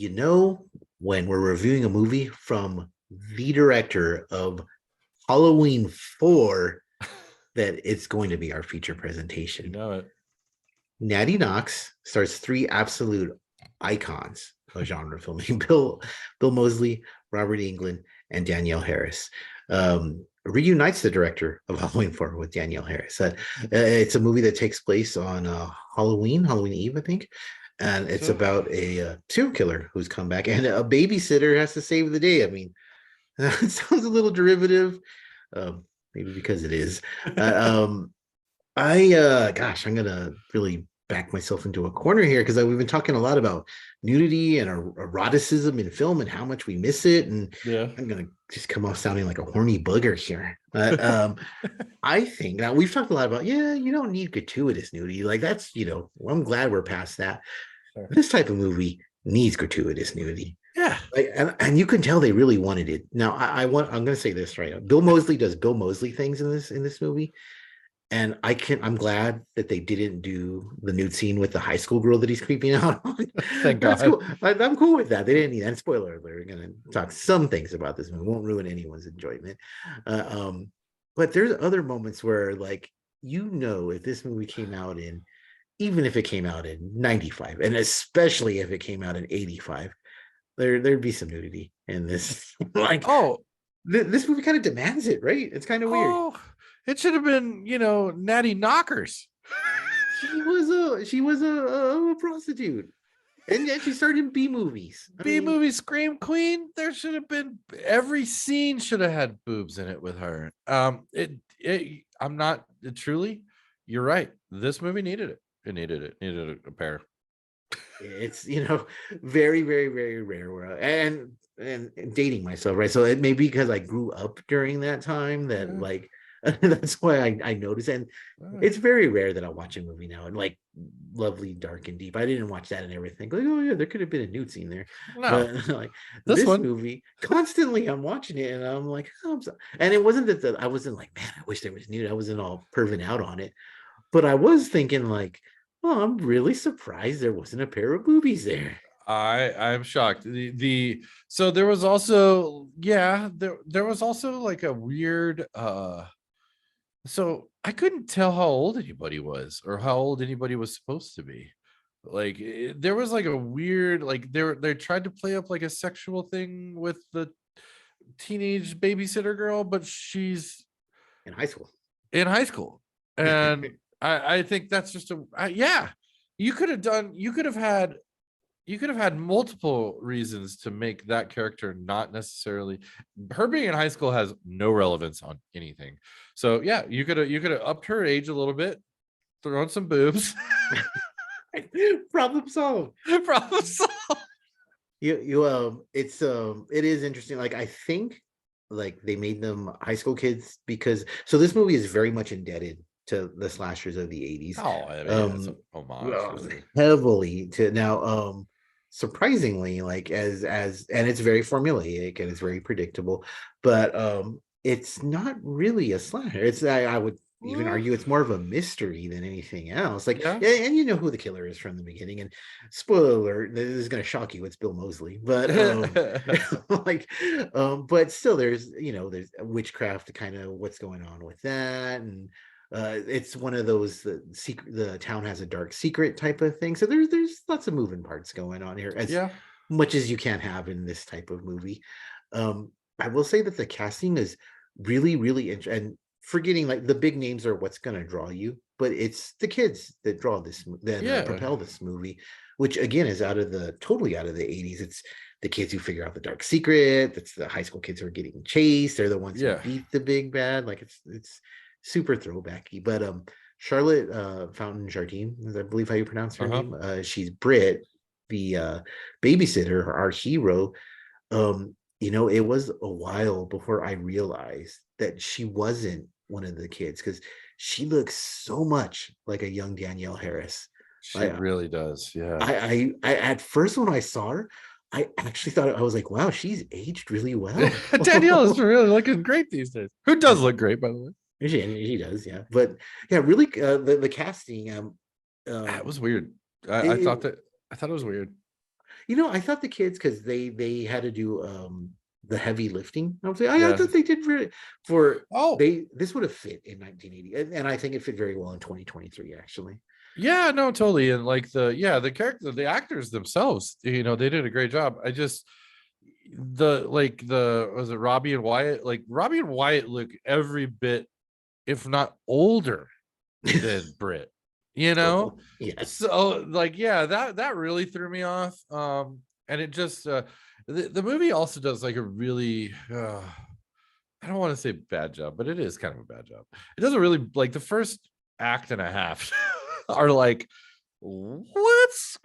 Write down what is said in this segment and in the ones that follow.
you know, when we're reviewing a movie from the director of Halloween 4, that it's going to be our feature You presentation. know it. Natty Knocks stars three absolute icons of genre filming: Bill Moseley, Robert Englund, and Danielle Harris. Reunites the director of Halloween 4 with Danielle Harris. It's a movie that takes place on Halloween Eve, I think. And Think it's so. about a serial killer who's come back, and a babysitter has to save the day. I mean, it sounds a little derivative, maybe because it is. Uh, um, gosh, I'm gonna really back myself into a corner here because we've been talking a lot about nudity and eroticism in film and how much we miss it, and Yeah. I'm gonna just come off sounding like a horny booger here. I think now we've talked a lot about, yeah, you don't need gratuitous nudity. Like that's, I'm glad we're past that. Sure. This type of movie needs gratuitous nudity. Yeah. Like, and you can tell they really wanted it. Now, I'm going to say this right. Bill Moseley does Bill Moseley things in this movie, and I'm glad that they didn't do the nude scene with the high school girl that he's creeping out on. Thank That's God. cool. I'm cool with that. They didn't need that. Spoiler alert: we're going to talk some things about this movie. Won't ruin anyone's enjoyment. Uh, um, but there's other moments where, like, if this movie came out in, even if it came out in 95, and especially if it came out in 85, there'd be some nudity in this. Like, Oh, this movie kind of demands it, right? It's kind of weird. oh, it should have been, Natty Knockers. She was a prostitute, and yet she started in B movies. I B mean, movie Scream Queen. There should have been every scene should have had boobs in it with her. I'm not truly. You're right. This movie needed it. It needed a pair. it's very, very, very rare. And dating myself, right? So it may be because I grew up during that time that, Yeah. like, that's why I noticed. And it's very rare that I watch a movie now and, like, lovely, dark and deep. I didn't watch that and everything. Like, oh yeah, there could have been a nude scene there. No, But like this this one. movie, constantly I'm watching it and I'm like, oh, and it wasn't that I wasn't like, man, I wish there was nude. I wasn't all perving out on it. But I was thinking, like, oh, I'm really surprised there wasn't a pair of boobies there. I'm shocked. So there was also there was also like a weird so I couldn't tell how old anybody was or how old anybody was supposed to be. Like there was like a weird like they tried to play up like a sexual thing with the teenage babysitter girl, but she's In high school. in high school. And I think that's just yeah. You could have had multiple reasons to make that character not necessarily her being in high school has no relevance on anything. So yeah, you could have upped her age a little bit, thrown some boobs. Problem solved. Problem solved. It is interesting. Like, I think, like, they made them high school kids because this movie is very much indebted to the slashers of the 80s. Oh, I mean, it's an homage. Heavily to now. Surprisingly, like, as and it's very formulaic and it's very predictable, but it's not really a slasher. I would even argue it's more of a mystery than anything else. Like, Yeah. and you know who the killer is from the beginning. And spoiler alert, this is going to shock you. It's Bill Moseley, but like, but still, there's witchcraft, kind of what's going on with that, and it's one of those the town has a dark secret type of thing. So there's lots of moving parts going on here, as much as you can't have in this type of movie. I will say that the casting is really, really interesting. And forgetting, like, the big names are what's going to draw you, but it's the kids that propel this movie, which again is totally out of the 80s. It's the kids who figure out the dark secret. That's the high school kids who are getting chased. They're the ones who beat the big bad. Like, it's super throwbacky. But Charlotte Fountain Jardine, is I believe how you pronounce her name. She's Brit, the babysitter, our hero. It was a while before I realized that she wasn't one of the kids, because she looks so much like a young Danielle Harris. She really does. Yeah. I at first when I saw her, I actually thought, I was like, wow, she's aged really well. Danielle is really looking great these days. Who does look great, by the way. She does, yeah. But yeah, really, the casting. It was weird. I thought it was weird. I thought the kids, because they had to do the heavy lifting. I was like, I Yeah. thought they did for Oh, they this would have fit in 1980, and I think it fit very well in 2023 actually. yeah, no, totally. And like the character, the actors themselves, they did a great job. I just the was it Robbie and Wyatt? Like Robbie and Wyatt look every bit, if not older, than Brit, you know? Totally. Yes. So like, yeah, that really threw me off. And it just the movie also does like a really I don't want to say bad job, but it is kind of a bad job. It doesn't really like the first act and a half are like, what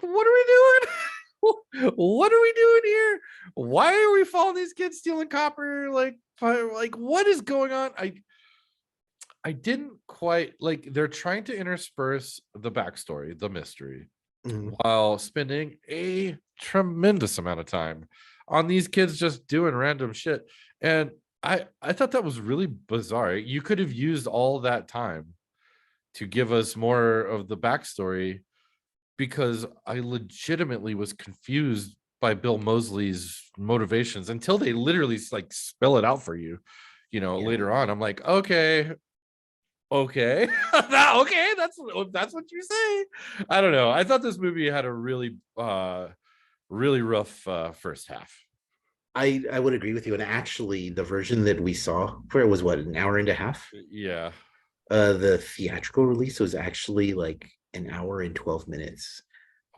are we doing? What are we doing here? Why are we following these kids stealing copper? Like what is going on? I didn't quite like they're trying to intersperse the backstory, the mystery, Mhm. while spending a tremendous amount of time on these kids just doing random shit. And I thought that was really bizarre. You could have used all that time to give us more of the backstory, because I legitimately was confused by Bill Moseley's motivations until they literally like spell it out for you, Yeah. later on. I'm like, okay, okay. Okay, that's what you say. I don't know. I thought this movie had a really rough first half. I would agree with you. And actually, the version that we saw for it was what, an hour and a half. Yeah. The theatrical release was actually like an hour and 12 minutes.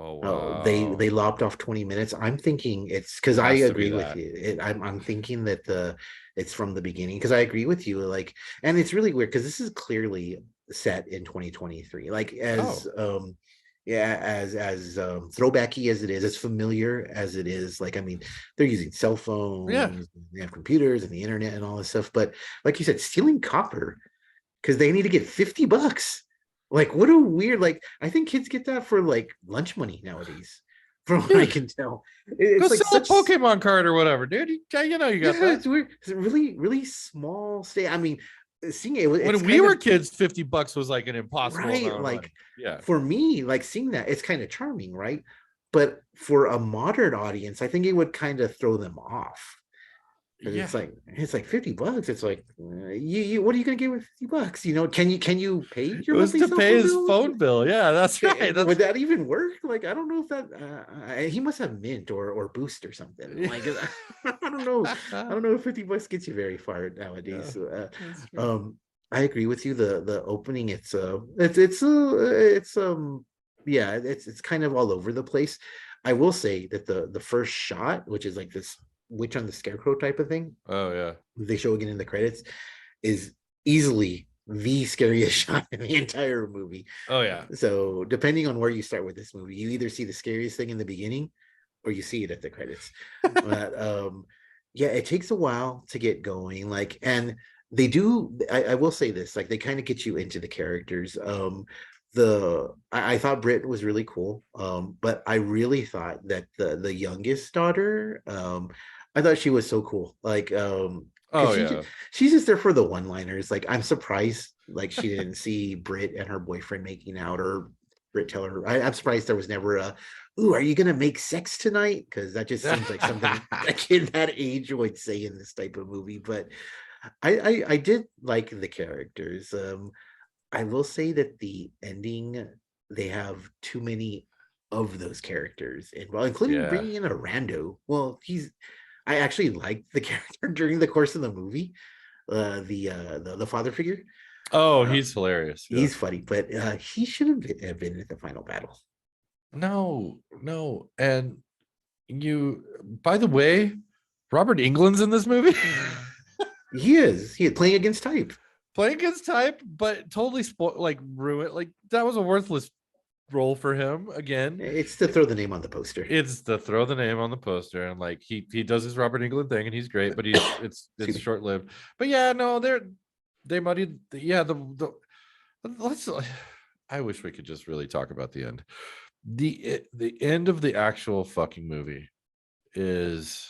Oh Oh, they wow. lopped off 20 minutes. I'm thinking it's because I Has to be agree with that. you. I'm thinking that it's from the beginning, because I agree with you. Like, and it's really weird because this is clearly set in 2023. Like, as Oh, yeah, as throwbacky as it is, as familiar as it is. Like, I mean, they're using cell yeah. phones, they have computers and the internet and all this stuff. But like you said, stealing copper because they need to get $50. Like, what a weird, like, I think kids get that for like lunch money nowadays, from what I Dude, can tell. go It's like sell a such, Pokemon card or whatever, dude. You got yeah, that. it's weird. It's a really, really small state. I mean, seeing it, it's When we kind were of kids, $50 was like an impossible right. amount of money. Like, Yeah. for me, like seeing that, it's kind of charming, right? But for a modern audience, I think it would kind of throw them off. Because Yeah. it's like $50. It's like, you what are you gonna get with $50? Can you pay It your was monthly to cell pay phone his bill? phone bill. Yeah, that's right. Would That's that even work? Like, I don't know if that he must have Mint or Boost or something. yeah. Like, I don't know. I don't know if $50 gets you very far nowadays. Yeah, that's true. Um, I agree with you. The opening, it's yeah, it's kind of all over the place. I will say that the first shot, which is like this witch on the scarecrow type of thing, Oh yeah. they show again in the credits, is easily the scariest shot in the entire movie. Oh yeah. So depending on where you start with this movie, you either see the scariest thing in the beginning or you see it at the credits. But yeah, it takes a while to get going. Like, and they do, I will say this, like they kind of get you into the characters. I thought Brit was really cool. But I really thought that the youngest daughter, I thought she was so cool. Like, because Oh yeah. she's just there for the one-liners. Like, I'm surprised like she didn't see Brit and her boyfriend making out, or Brit tell her. I'm surprised there was never a, "Ooh, are you gonna make sex tonight?" Because that just seems like something a kid that age would say in this type of movie. But I did like the characters. I will say that the ending, they have too many of those characters involved, including Yeah. bringing in a rando. Well, I actually liked the character during the course of the movie. The father figure. Oh, Uh, he's hilarious. Yeah. he's funny, but he shouldn't have been at the final battle. No, no. And by the way, Robert England's in this movie. He is playing against type. Playing against type, but totally like ruin. Like that was a worthless role for him again. It's to throw the name on the poster. It's to throw the name on the poster, and like he does his Robert England thing and he's great, but it's Excuse me. short lived. But yeah, no, they muddied. Yeah, the let's. I wish we could just really talk about the end. The end of the actual fucking movie is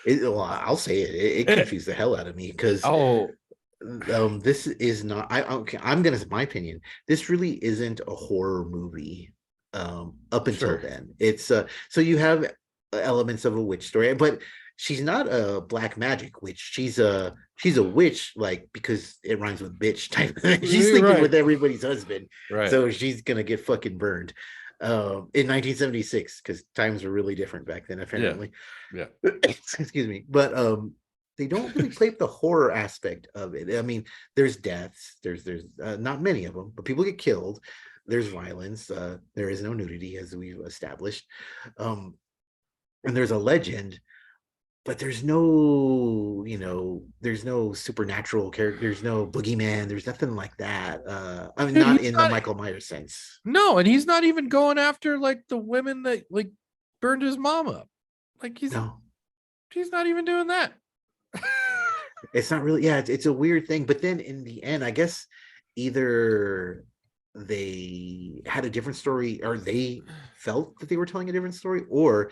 Well, I'll say it confused the hell out of me because oh this is not. Okay, I'm gonna say my opinion. This really isn't a horror movie. up until Sure. then. It's so you have elements of a witch story, but she's not a black magic witch. She's a witch, like, because it rhymes with bitch type. She's sleeping Right. with everybody's husband, Right. so she's gonna get fucking burned. In 1976, because times were really different back then, Yeah. apparently. Yeah. Excuse me, but they don't really play up the horror aspect of it. I mean, there's deaths, there's not many of them, but people get killed. There's violence. There is no nudity, as we've established, um, and there's a legend, but there's no, there's no supernatural character. There's no boogeyman. There's nothing like that. I mean, Dude, not he's in the not Michael Myers sense. no, and he's not even going after like the women that like burned his mom up. Like No, he's not even doing that. it's not really. Yeah, it's a weird thing. But then in the end, I guess either they had a different story, or they felt that they were telling a different story, or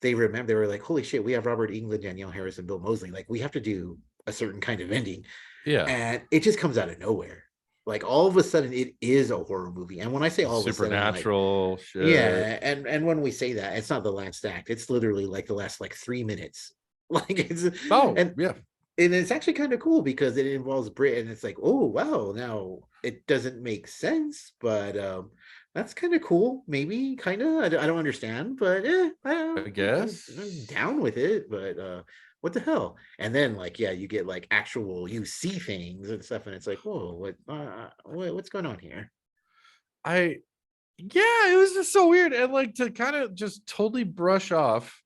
they were like, holy shit, we have Robert Englund, Danielle Harris, and Bill Moseley, like, we have to do a certain kind of ending. Yeah. And it just comes out of nowhere. Like, all of a sudden it is a horror movie. And when I say all of a sudden, like, Supernatural shit. yeah, and when we say that, it's not the last act, it's literally like the last like 3 minutes. Like, it's Oh, and yeah. and it's actually kind of cool because it involves Brit, and it's like, oh wow, now it doesn't make sense, but that's kind of cool. Maybe kind of. I don't understand, but I I'm guess. down with it. But what the hell? And then, like, yeah, you get like actual, you see things and stuff, and it's like, whoa, what's going on here? I Yeah, it was just so weird. And like to kind of just totally brush off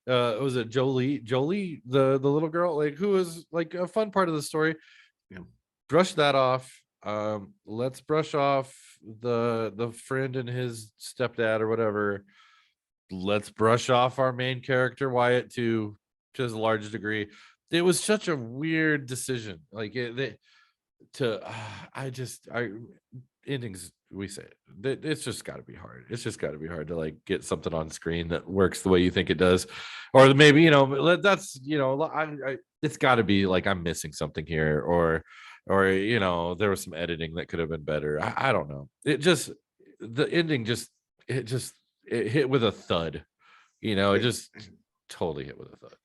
was it Jolie, the little girl, like who was like a fun part of the story. You know, Brush that off. Let's brush off the friend and his stepdad or whatever. Let's brush off our main character Wyatt to as large degree. It was such a weird decision. Like to I endings, we say it's just got to be hard. It's just got to be hard to like get something on screen that works the way you think it does, or maybe that's it's got to be like I'm missing something here, or there was some editing that could have been better. I don't know. It just the ending it hit with a thud. It it, just totally hit with a thud.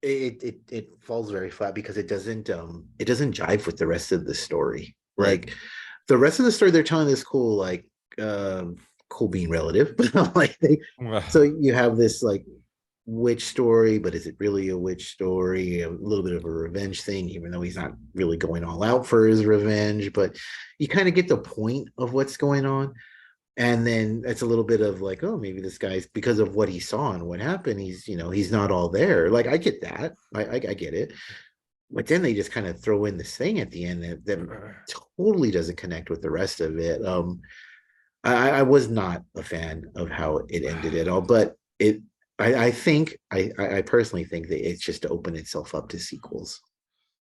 it falls very flat because it doesn't jive with the rest of the story. Right. Like, the rest of the story, they're telling this cool, like, cool being relative, but like, so you have this like witch story, but is it really a witch story? A little bit of a revenge thing, even though he's not really going all out for his revenge, but you kind of get the point of what's going on. And then it's a little bit of like, oh, maybe this guy's, because of what he saw and what happened, he's not all there. Like, I get that. I get it. But then they just kind of throw in this thing at the end that totally doesn't connect with the rest of it. I was not a fan of how it ended at all, but I personally think that it's just to open itself up to sequels.